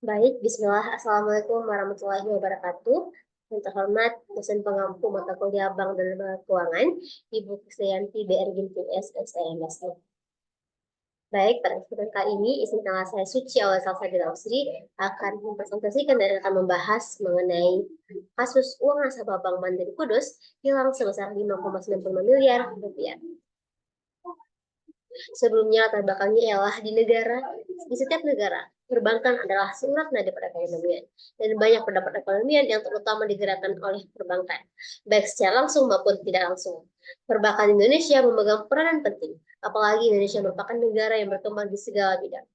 Baik, bismillah. Assalamualaikum warahmatullahi wabarakatuh. Yang terhormat dosen pengampu mata kuliah Bank dan Lembaga Keuangan, Ibu Krisdayanti BR Ginting SMSI. Baik, pada kesempatan kali ini, izin nama saya Suci Awal Salsabila Ausri akan mempresentasikan dan akan membahas mengenai kasus uang nasabah Bank Mandiri Kudus hilang sebesar 5,95 miliar rupiah. Sebelumnya, latar belakangnya ialah di setiap negara, perbankan adalah surat nadi perekonomian, dan banyak pendapat ekonomian yang terutama digerakkan oleh perbankan, baik secara langsung maupun tidak langsung. Perbankan Indonesia memegang peranan penting, apalagi Indonesia merupakan negara yang berkembang di segala bidang.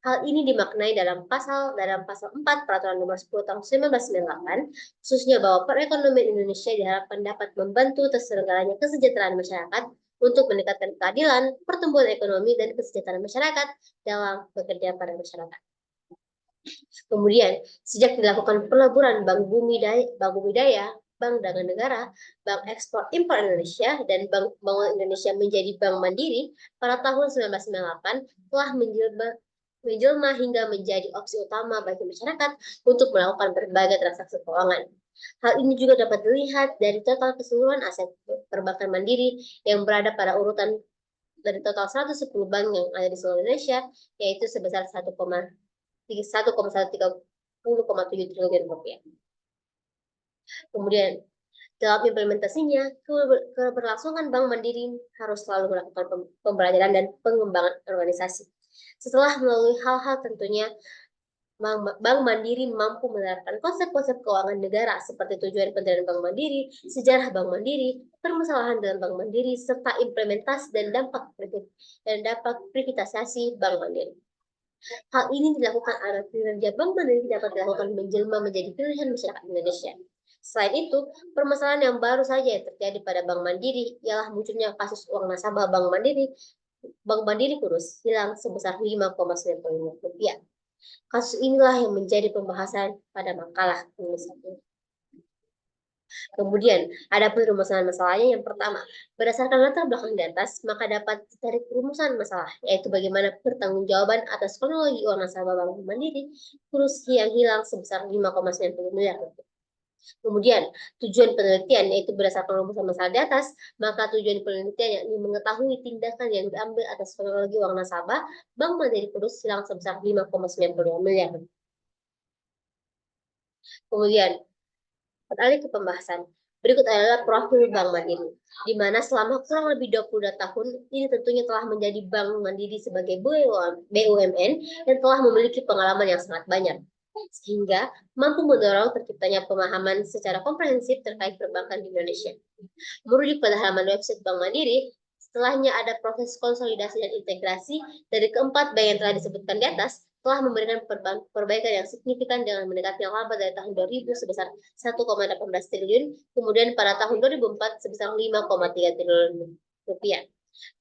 Hal ini dimaknai dalam pasal 4 Peraturan Nomor 10 Tahun 1998, khususnya bahwa perekonomian Indonesia diharapkan dapat membantu terselenggaranya kesejahteraan masyarakat untuk meningkatkan keadilan, pertumbuhan ekonomi, dan kesejahteraan masyarakat dalam bekerja pada masyarakat. Kemudian, sejak dilakukan peleburan Bank Bumi Daya, Bank Dagang Negara, Bank Ekspor Impor Indonesia, dan Bank Pembangunan Indonesia menjadi Bank Mandiri pada tahun 1998 telah menjelma hingga menjadi opsi utama bagi masyarakat untuk melakukan berbagai transaksi keuangan. Hal ini juga dapat dilihat dari total keseluruhan aset perbankan mandiri yang berada pada urutan dari total 110 bank yang ada di seluruh Indonesia, yaitu sebesar 1,130,7 triliun rupiah. Kemudian dalam implementasinya, keberlangsungan Bank Mandiri harus selalu melakukan pembelajaran dan pengembangan organisasi. Setelah melalui hal-hal tentunya, Bank Mandiri mampu menerapkan konsep-konsep keuangan negara seperti tujuan pendirian Bank Mandiri, sejarah Bank Mandiri, permasalahan dalam Bank Mandiri, serta implementasi dan dampak privatisasi Bank Mandiri. Hal ini dilakukan agar kinerja Bank Mandiri dapat dilakukan menjelma menjadi pilihan masyarakat Indonesia. Selain itu, permasalahan yang baru saja yang terjadi pada Bank Mandiri ialah munculnya kasus uang nasabah Bank Mandiri Kudus hilang sebesar 5,95 rupiah. Kasus inilah yang menjadi pembahasan pada makalah penulis ini. Kemudian, ada perumusan masalahnya yang pertama. Berdasarkan latar belakang di atas, maka dapat ditarik perumusan masalah, yaitu bagaimana pertanggungjawaban atas kronologi uang nasabah Bank Mandiri Kudus yang hilang sebesar 5,90 miliar rupiah. Kemudian, tujuan penelitian yaitu berdasarkan rumusan masalah di atas, maka tujuan penelitian yakni mengetahui tindakan yang diambil atas kronologi uang nasabah Bank Mandiri Kudus hilang sebesar 5,90 miliar. Kemudian, beralih ke pembahasan. Berikut adalah profil Bank Mandiri, di mana selama kurang lebih 22 tahun ini tentunya telah menjadi Bank Mandiri sebagai BUMN yang telah memiliki pengalaman yang sangat banyak, sehingga mampu mendorong terciptanya pemahaman secara komprehensif terkait perbankan di Indonesia. Merujuk pada halaman website Bank Mandiri, setelahnya ada proses konsolidasi dan integrasi dari keempat bank yang telah disebutkan di atas, telah memberikan perbaikan yang signifikan dengan mendekati laba dari tahun 2000 sebesar 1,18 triliun, kemudian pada tahun 2004 sebesar 5,3 triliun rupiah.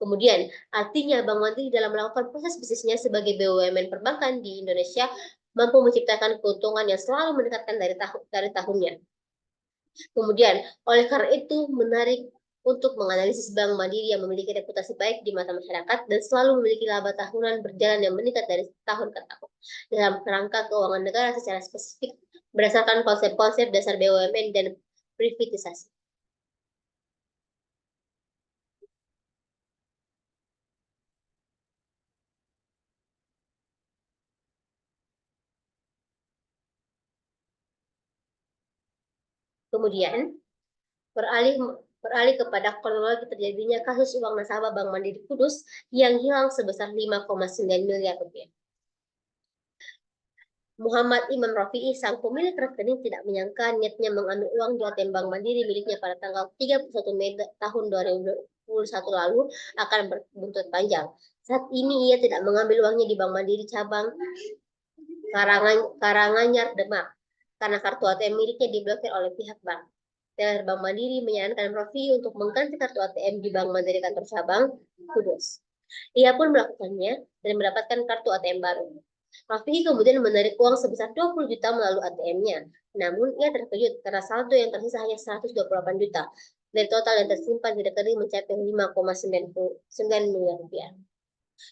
Kemudian, artinya Bank Mandiri dalam melakukan proses bisnisnya sebagai BUMN perbankan di Indonesia mampu menciptakan keuntungan yang selalu meningkatkan dari tahunnya. Kemudian, oleh karena itu menarik untuk menganalisis Bank Mandiri yang memiliki reputasi baik di mata masyarakat dan selalu memiliki laba tahunan berjalan yang meningkat dari tahun ke tahun dalam kerangka keuangan negara secara spesifik berdasarkan konsep-konsep dasar BUMN dan privatisasi. Kemudian, beralih beralih kepada kronologi terjadinya kasus uang nasabah Bank Mandiri Kudus yang hilang sebesar 5,9 miliar rupiah. Muhammad Imam Rafi'i, sang pemilik rekening, tidak menyangka niatnya mengambil uang di ATM Bank Mandiri miliknya pada tanggal 31 Mei tahun 2021 lalu akan berbuntut panjang. Saat ini ia tidak mengambil uangnya di Bank Mandiri cabang Karanganyar Demak karena kartu ATM miliknya diblokir oleh pihak bank. Teller Bank Mandiri menyarankan Rafi'i untuk mengganti kartu ATM di Bank Mandiri kantor cabang Kudus. Ia pun melakukannya dan mendapatkan kartu ATM baru. Rafi'i kemudian menarik uang sebesar 20 juta melalui ATM-nya. Namun ia terkejut karena saldo yang tersisa hanya 128 juta. Dari total yang tersimpan di rekening mencapai 5,9 miliar rupiah.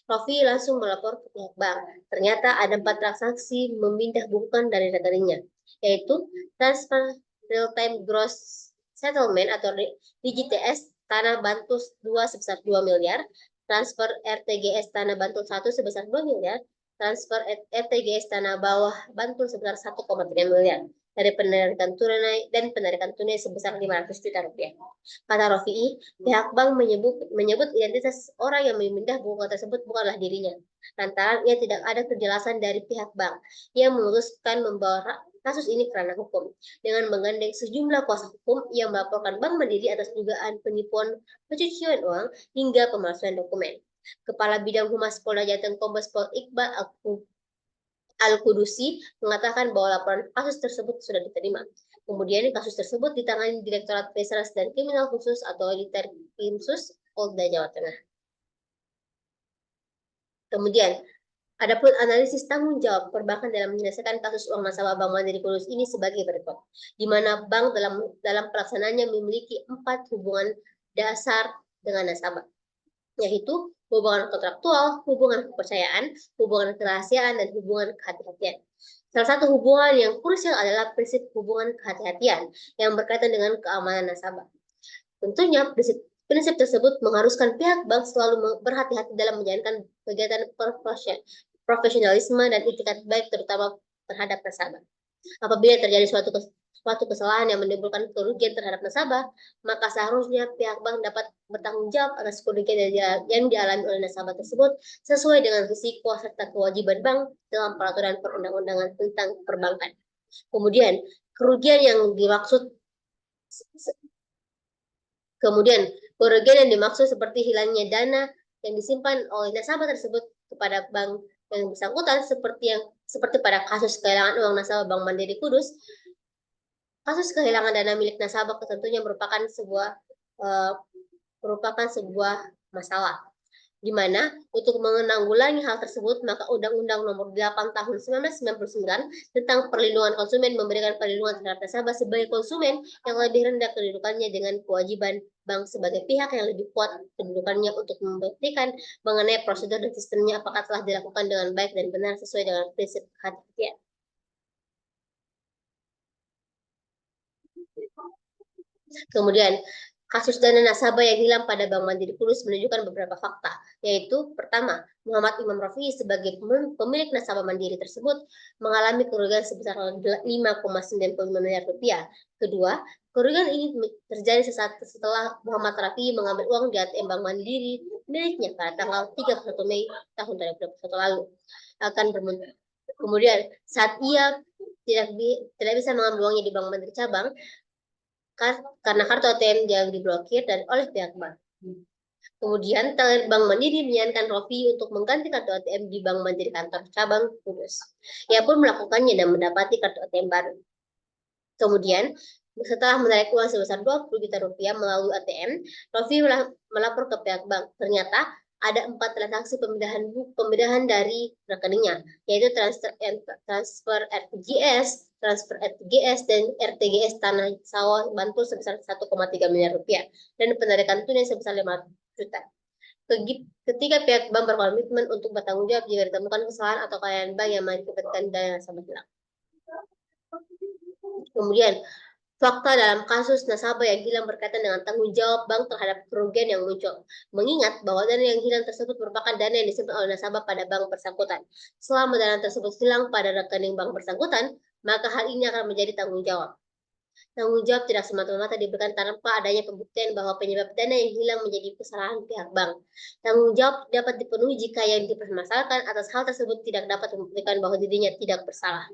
Rofi langsung melapor ke pihak bank. Ternyata ada 4 transaksi memindah bukan dari rekeningnya, yaitu transfer real time gross settlement atau DGTS Tanah Bantul 2 sebesar 2 miliar, transfer RTGS Tanah Bantul 1 sebesar 2 miliar, transfer RTGS Tanah Bawah Bantul sebesar 1,3 miliar dari penarikan tunai dan penarikan tunai sebesar 500 juta rupiah. Kata Rofi'i, pihak bank menyebut identitas orang yang memindah buku tersebut bukanlah dirinya. Lantaran ia tidak ada kejelasan dari pihak bank. Ia memutuskan membawa kasus ini ke ranah hukum. Dengan menggandeng sejumlah kuasa hukum, ia melaporkan Bank Mandiri atas dugaan penipuan pencucian uang hingga pemalsuan dokumen. Kepala Bidang Humas Polda Jateng Kombes Pol Iqbal Al-Kudusi mengatakan bahwa laporan kasus tersebut sudah diterima. Kemudian kasus tersebut ditangani Direktorat Reserse dan Kriminal Khusus atau Ditreskrimsus Polda Jawa Tengah. Kemudian, adapun analisis tanggung jawab perbankan dalam menyelesaikan kasus uang nasabah Bank Mandiri Kudus ini sebagai berikut, di mana bank dalam pelaksanaannya memiliki 4 hubungan dasar dengan nasabah, yaitu hubungan kontraktual, hubungan kepercayaan, hubungan kerahasiaan, dan hubungan kehati-hatian. Salah satu hubungan yang krusial adalah prinsip hubungan kehati-hatian yang berkaitan dengan keamanan nasabah. Tentunya prinsip tersebut mengharuskan pihak bank selalu berhati-hati dalam menjalankan kegiatan profesionalisme dan itikat baik terutama terhadap nasabah. Apabila terjadi suatu kesalahan yang menimbulkan kerugian terhadap nasabah, maka seharusnya pihak bank dapat bertanggung jawab atas kerugian yang dialami oleh nasabah tersebut sesuai dengan risiko serta kewajiban bank dalam peraturan perundang-undangan tentang perbankan. Kemudian, kerugian yang dimaksud seperti hilangnya dana yang disimpan oleh nasabah tersebut kepada bank yang bersangkutan seperti pada kasus kehilangan uang nasabah Bank Mandiri Kudus. Kasus kehilangan dana milik nasabah tentunya merupakan sebuah masalah, di mana untuk menanggulangi hal tersebut maka Undang-Undang Nomor 8 Tahun 1999 tentang perlindungan konsumen memberikan perlindungan terhadap nasabah sebagai konsumen yang lebih rendah kedudukannya dengan kewajiban bank sebagai pihak yang lebih kuat kedudukannya untuk membuktikan mengenai prosedur dan sistemnya apakah telah dilakukan dengan baik dan benar sesuai dengan prinsip kehati-hatian. Kemudian, kasus dana nasabah yang hilang pada Bank Mandiri Kudus menunjukkan beberapa fakta, yaitu pertama, Muhammad Imam Rafi sebagai pemilik nasabah Mandiri tersebut mengalami kerugian sebesar 5,95 miliar rupiah. Kedua, kerugian ini terjadi setelah Muhammad Rafi mengambil uang di ATM Bank Mandiri miliknya pada tanggal 31 Mei tahun 2021 lalu. Kemudian, saat ia tidak bisa mengambil uangnya di Bank Mandiri cabang, karena kartu ATM yang diblokir dan oleh pihak bank. Kemudian Bank Mandiri menyarankan Rofi untuk mengganti kartu ATM di Bank Mandiri kantor cabang Kudus. Ia pun melakukannya dan mendapati kartu ATM baru. Kemudian setelah menarik uang sebesar 20 juta rupiah melalui ATM, Rofi melapor ke pihak bank. Ternyata ada 4 transaksi pemindahan dari rekeningnya, yaitu transfer RTGS, dan RTGS Tanah Sawah Bantul sebesar 1,3 miliar rupiah, dan penarikan tunai sebesar 5 juta. Ketika pihak bank berkomitmen untuk bertanggung jawab jika ditemukan kesalahan atau kekayaan bank yang mengakibatkan dana nasabah hilang. Kemudian, fakta dalam kasus nasabah yang hilang berkaitan dengan tanggung jawab bank terhadap kerugian yang muncul. Mengingat bahwa dana yang hilang tersebut merupakan dana yang disimpan oleh nasabah pada bank bersangkutan. Selama dana tersebut hilang pada rekening bank bersangkutan, maka hal ini akan menjadi tanggung jawab. Tanggung jawab tidak semata-mata diberikan tanpa adanya pembuktian bahwa penyebab dana yang hilang menjadi kesalahan pihak bank. Tanggung jawab dapat dipenuhi jika yang dipermasalahkan atas hal tersebut tidak dapat membuktikan bahwa dirinya tidak bersalah.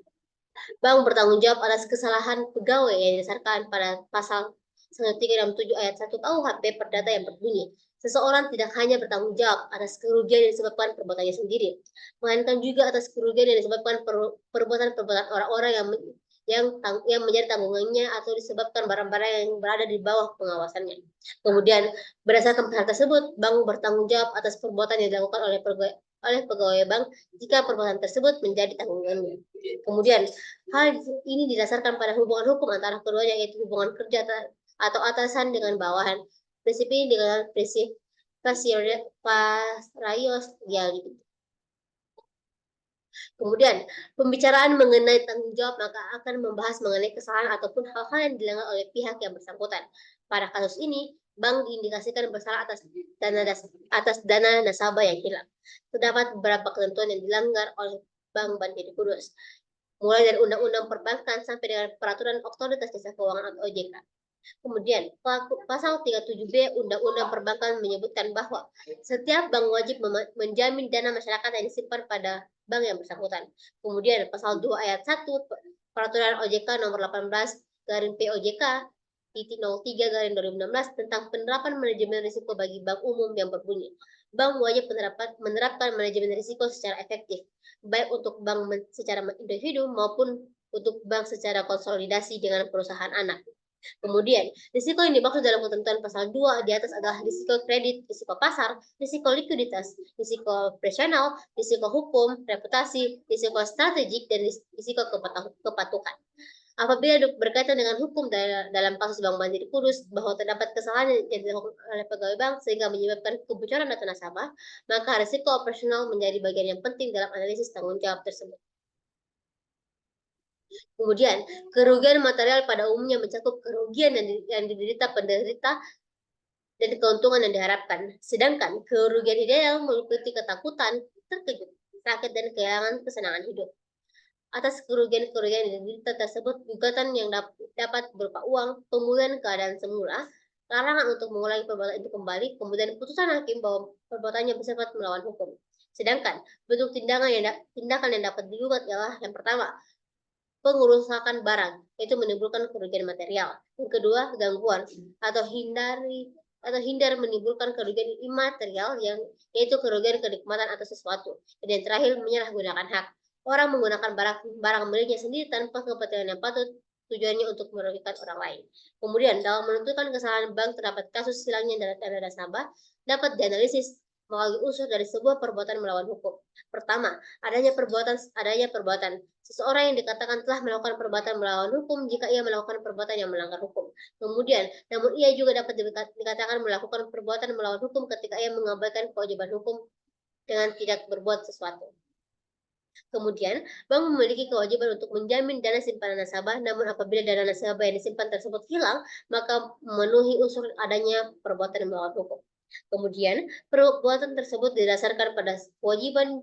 Bank bertanggung jawab atas kesalahan pegawai yang didasarkan pada pasal 1367 ayat 1 KUHP Perdata yang berbunyi, seseorang tidak hanya bertanggung jawab atas kerugian yang disebabkan perbuatannya sendiri, melainkan juga atas kerugian yang disebabkan perbuatan-perbuatan orang-orang yang menjadi tanggungannya atau disebabkan barang-barang yang berada di bawah pengawasannya. Kemudian, berdasarkan hal tersebut, bank bertanggung jawab atas perbuatan yang dilakukan oleh pegawai bank jika perbuatan tersebut menjadi tanggungannya. Kemudian, hal ini didasarkan pada hubungan hukum antara keduanya, yaitu hubungan kerja atau atasan dengan bawahan. Prinsip ini dengan prinsip Pasrayos Gali. Kemudian, pembicaraan mengenai tanggung jawab maka akan membahas mengenai kesalahan ataupun hal-hal yang dilanggar oleh pihak yang bersangkutan. Pada kasus ini, bank diindikasikan bersalah atas dana nasabah yang hilang. Terdapat beberapa ketentuan yang dilanggar oleh Bank Mandiri Kudus, mulai dari Undang-Undang Perbankan sampai dengan Peraturan Otoritas Jasa Keuangan atau OJK. Kemudian, pasal 37B Undang-Undang Perbankan menyebutkan bahwa setiap bank wajib menjamin dana masyarakat yang disimpan pada bank yang bersangkutan. Kemudian, pasal 2 ayat 1 Peraturan OJK nomor 18 garing POJK titik 03 garing 2016 tentang penerapan manajemen risiko bagi bank umum yang berbunyi. Bank wajib menerapkan manajemen risiko secara efektif, baik untuk bank secara individu maupun untuk bank secara konsolidasi dengan perusahaan anak. Kemudian, risiko yang dimaksud dalam ketentuan pasal 2 di atas adalah risiko kredit, risiko pasar, risiko likuiditas, risiko operasional, risiko hukum, reputasi, risiko strategik, dan risiko kepatuhan. Apabila berkaitan dengan hukum dalam kasus Bank Mandiri Kudus bahwa terdapat kesalahan yang dilakukan oleh pegawai bank sehingga menyebabkan kebocoran data nasabah, maka risiko operasional menjadi bagian yang penting dalam analisis tanggung jawab tersebut. Kemudian, kerugian material pada umumnya mencakup kerugian yang diderita penderita dan keuntungan yang diharapkan. Sedangkan kerugian ideal meliputi ketakutan, terkejut, sakit, dan kehilangan kesenangan hidup. Atas kerugian-kerugian yang diderita tersebut, gugatan yang dapat berupa uang, pemulihan keadaan semula, larangan untuk mengulangi perbuatan itu kembali, kemudian putusan hakim bahwa perbuatannya bersifat melawan hukum. Sedangkan bentuk tindakan yang dapat digugat adalah yang pertama, pengerusakan barang, yaitu menimbulkan kerugian material. Yang kedua, gangguan atau hindar menimbulkan kerugian imaterial yaitu kerugian kenikmatan atau sesuatu. Dan yang terakhir, menyalahgunakan hak. Orang menggunakan barang miliknya sendiri tanpa kepentingan yang patut, tujuannya untuk merugikan orang lain. Kemudian, dalam menentukan kesalahan bank terdapat kasus hilangnya dana nasabah dapat dianalisis melalui unsur dari sebuah perbuatan melawan hukum. Pertama, adanya perbuatan. Seseorang yang dikatakan telah melakukan perbuatan melawan hukum jika ia melakukan perbuatan yang melanggar hukum. Kemudian, namun ia juga dapat dikatakan melakukan perbuatan melawan hukum ketika ia mengabaikan kewajiban hukum dengan tidak berbuat sesuatu. Kemudian, bank memiliki kewajiban untuk menjamin dana simpanan nasabah, namun apabila dana nasabah yang disimpan tersebut hilang, maka memenuhi unsur adanya perbuatan melawan hukum. Kemudian, perbuatan tersebut didasarkan pada kewajiban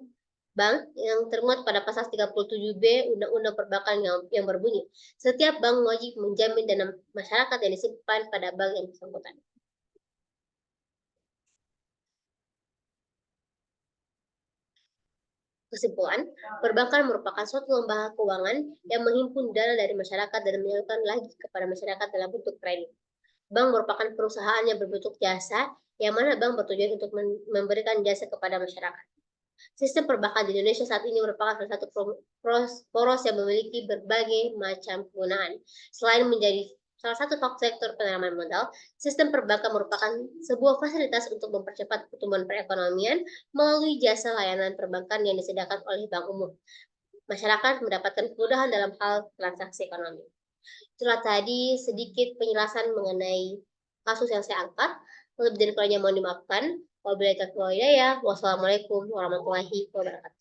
bank yang termuat pada pasal 37B Undang-Undang Perbankan yang berbunyi, setiap bank wajib menjamin dana masyarakat yang disimpan pada bank yang bersangkutan. Kesimpulan, perbankan merupakan suatu lembaga keuangan yang menghimpun dana dari masyarakat dan menyalurkan lagi kepada masyarakat dalam bentuk kredit. Bank merupakan perusahaan yang berbentuk jasa, yang mana bank bertujuan untuk memberikan jasa kepada masyarakat. Sistem perbankan di Indonesia saat ini merupakan salah satu poros yang memiliki berbagai macam penggunaan. Selain menjadi salah satu sektor penanaman modal, sistem perbankan merupakan sebuah fasilitas untuk mempercepat pertumbuhan perekonomian melalui jasa layanan perbankan yang disediakan oleh bank umum. Masyarakat mendapatkan kemudahan dalam hal transaksi ekonomi. Itulah tadi sedikit penjelasan mengenai kasus yang saya angkat. Lebih dari kurangnya mohon dimaafkan. Wassalamualaikum warahmatullahi wabarakatuh.